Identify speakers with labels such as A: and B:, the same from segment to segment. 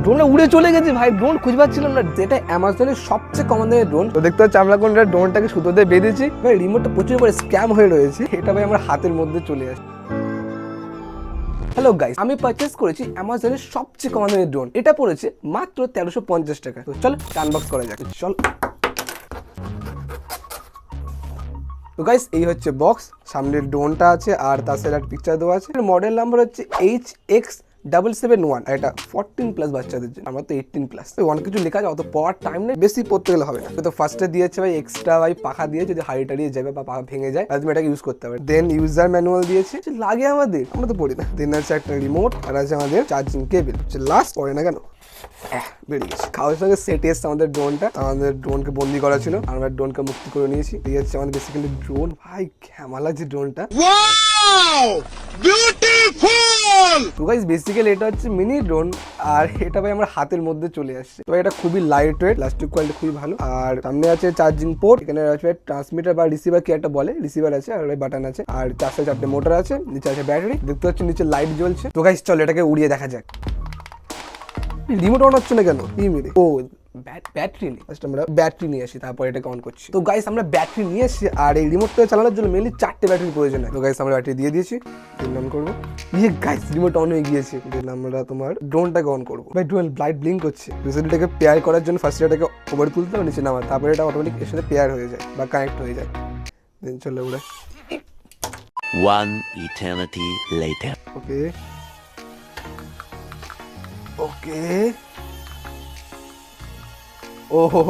A: ড্রোনটা উড়ে চলে গেছে ভাই, ড্রোন খুঁজে পাচ্ছিলাম না। যেটা অ্যামাজনের সবচেয়ে কমন দামের ড্রোন। তো দেখতে পাচ্ছি আমরা কোন ড্রোনটাকে সুতো দিয়ে বেঁধেছি ভাই, রিমোটটা প্রচুর করে স্ক্যাম হয়ে রয়েছে। এটা ভাই আমার হাতের মধ্যে চলে আসে। হ্যালো গাইস, আমি পারচেস করেছি অ্যামাজনের সবচেয়ে কম দামের ড্রোন। এটা পড়েছে মাত্র 1350 টাকা। তো চলো আনবক্স করা যাক। চল। তো গাইস এই হচ্ছে বক্স, সামনের ড্রোনটা আছে আর তার সাথে একটা পিকচার দেওয়া আছে। মডেল নাম্বার হচ্ছে HX771। এটা 14+ বাচ্চাদের জন্য, আমার তো 18+। অনেক কিছু লেখা আছে, অত পড়ার টাইম নেই, বেশি পড়তে গেলে হবে না। তো ফার্স্টে দিয়েছে ভাই এক্সট্রা ভাই পাখা দিয়ে, যদি হাড়ি টাড়িয়ে যাবে বা পাখা ভেঙে যায় তুমি এটাকে ইউজ করতে পারবে। দেন ইউজার ম্যানুয়াল দিয়েছে, লাগে আমাদের, আমরা তো পড়ি না। দেন আছে একটা রিমোট আর আছে আমাদের চার্জিং কেবল। লাস্ট পড়ে না কেন, বেরিয়ে গেছে। খাওয়ার সঙ্গে সেট এসছে আমাদের ড্রোনটা। আমাদের ড্রোনকে বন্দি করা ছিল, আমরা ড্রোনকে মুক্তি করে নিয়েছি। এই হচ্ছে আমাদের বেসিক্যালি ড্রোন। ভাই কেমন লাগছে ড্রোনটা, তো গাইস বেসিক্যালি এটা হচ্ছে মিনি ড্রোন আর এটা ভাই আমার হাতের মধ্যে চলে আসছে। তো এটা খুবই লাইট ওয়েট, প্লাস্টিক কোয়ালিটি খুবই ভালো। আর সামনে আছে চার্জিং পোর্ট, এখানে আছে ট্রান্সমিটার বা রিসিভার কি একটা বলে, রিসিভার আছে আর বাটন আছে আর 4 মোটর আছে। নিচে আছে ব্যাটারি, দেখতে পাচ্ছি নিচে লাইট জ্বলছে। তো গাইস চলো এটাকে উড়িয়ে দেখা যাক। রিমোট অন হচ্ছে না কেন, কি মেরে? ও ব্যাটারি নেই, আমরা ব্যাটারি নিয়ে আসি, তারপর এটাকে অন করছি। তো গাইস আমরা ব্যাটারি নিয়ে এসেছি আর এই রিমোটটা চালানোর জন্য মেনলি 4টে ব্যাটারি প্রয়োজন হয়। তো গাইস আমরা ব্যাটারি দিয়ে দিয়েছি, অন করবো। ইয়ে গাইস রিমোট অন হয়ে গিয়েছে। দেন আমরা তোমার ড্রোনটাকে অন করবো। ভাই ড্রোন লাইট ব্লিঙ্ক করছে। এটাকে পেয়ার করার জন্য ফার্স্ট এটাকে উপরে তুলতে হবে, নিচে নামা, তারপরে এটা অটোমেটিক এর সাথে পেয়ার হয়ে যায় বা কানেক্ট হয়ে যায়। দেন চলে উড়ে।
B: One eternity later.
A: ওকে ওকে, ওহো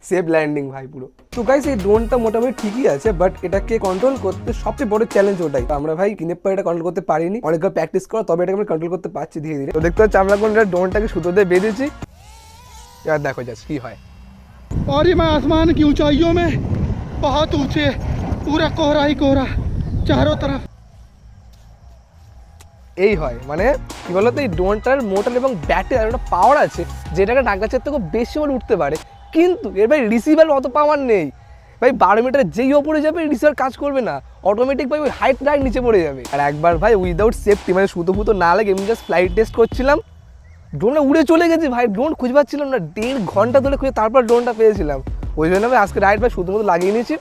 A: সেফ ল্যান্ডিং ভাই পুরো। তো গাইস এই ড্রোনটা মোটামুটি ঠিকই আছে, বাট এটাকে কন্ট্রোল করতে সবচেয়ে বড় চ্যালেঞ্জ ওটাই। আমরা ভাই কিনের পর এটা কন্ট্রোল করতে পারিনি, অনেকবার প্র্যাকটিস করা তবে এটাকে আমরা কন্ট্রোল করতে পারছি ধীরে ধীরে। তো দেখতে পাচ্ছি আমরা কোন ড্রোনটাকে সুতো দিয়ে বেঁধেছি, এবার দেখো জাস্ট কি হয়।
C: और ये मैं आसमान की ऊंचाइयों में बहुत ऊंचे, पूरा कोहरा ही कोहरा चारों तरफ।
A: এই হয় মানে কি বলতো, এই ড্রোনটার মোটর এবং ব্যাটারি একটা পাওয়ার আছে যেটাকে ডাকাচ্ছের থেকে বেশি বলে উঠতে পারে, কিন্তু এর ভাই রিসিভার অত পাওয়ার নেই ভাই। 12 মিটার যেই ওপরে যাবে রিসিভার কাজ করবে না, অটোমেটিক ভাই ওই হাইট রাইট নিচে পড়ে যাবে। আর একবার ভাই উইদাউট সেফটি মানে সুতো ফুতো না লাগে এমনি জাস্ট ফ্লাইট টেস্ট করছিলাম, ড্রোনটা উড়ে চলে গেছে ভাই। ড্রোন খুঁজে পাচ্ছিলাম না, 1.5 ঘন্টা ধরে খুঁজে তারপর ড্রোনটা পেয়েছিলাম। ওই জন্য ভাই আজকে রাইট ভাই সুতো মতো লাগিয়ে নিয়েছি,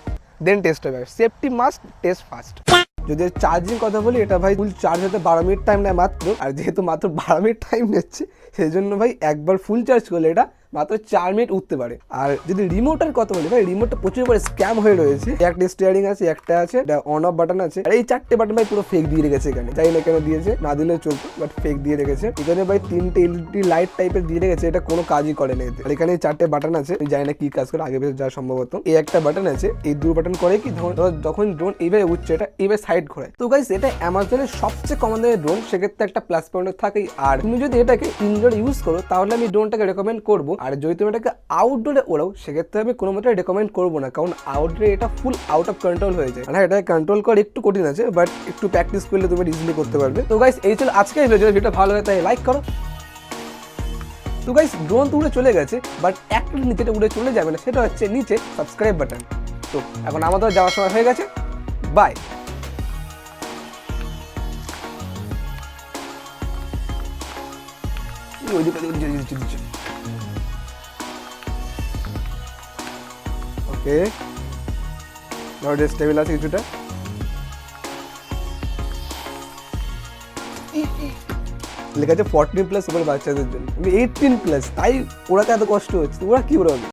A: দেন টেস্ট হবে। Safety must, test first. যদি চার্জিং কথা বলি, এটা ভাই ফুল চার্জ হতে 12 মিনিট টাইম নেয় মাত্র। আর যেহেতু মাত্র 12 মিনিট টাইম নিচ্ছে সেই জন্য ভাই একবার ফুল চার্জ করলে এটা মাত্র 4 মিনিট উঠতে পারে। আর যদি রিমোটের কথা বলি ভাই, রিমোটটা প্রচুর করে স্ক্যাম হয়ে রয়েছে। একটা স্টিয়ারিং আছে, একটা আছে অন অফ বাটন আছে, আর এই 4টে বাটন ভাই পুরো ফেক দিয়ে রেখেছে এখানে। তাই না কেন দিয়েছে, না দিলেও চলতো, বাট ফেক দিয়ে রেখেছে। এখানে ভাই 3টে এলইডি লাইট টাইপের দিয়ে রেখেছে, এটা কোনো কাজই করে না এতে। আর এখানে 4টে বাটন আছে, আমি জানি না কি কাজ করে, আগে বেশ যা সম্ভবত। এই একটা বাটন আছে, এই 2 বাটন করে কি যখন ড্রোন এইভাবে উঠছে এটা এইভাবে সাইড ঘোরায়। তো গাইস এটা অ্যামাজনের সবচেয়ে কমন দামের ড্রোন, সেক্ষেত্রে একটা প্লাস পয়েন্ট থাকেই। আর তুমি যদি এটাকে ইনডোর ইউজ করো তাহলে আমি ড্রোনটাকে রেকমেন্ড করবো। আর যদি তুমি এটাকে আউটডোরে ওড়াও সেক্ষেত্রে আমি কোনো মতে রেকমেন্ড করবো না, কারণ আউটডোরে এটা ফুল আউট অফ কন্ট্রোল হয়ে যায়। হ্যাঁ এটা কন্ট্রোল করা একটু কঠিন আছে, বাট একটু প্র্যাকটিস করলে তুমি ইজিলি করতে পারবে। তো গাইস এই ছিল আজকে ভিডিও। ভিডিওটা ভালো হয় তাই লাইক করো। তো গাইস ড্রোন তো উড়ে চলে গেছে, বাট একটা নিচে উড়ে চলে যাবে না, সেটা হচ্ছে নিচে সাবস্ক্রাইব বাটন। তো এখন আমাদের যাওয়ার সময় হয়ে গেছে, বাই। ওকে স্টেবল আছে কিছুটা। লেখা আছে 14+ উপরে বাচ্চাদের জন্য, 18+, তাই ওরা তো এত কষ্ট হচ্ছে, ওরা কি ওরা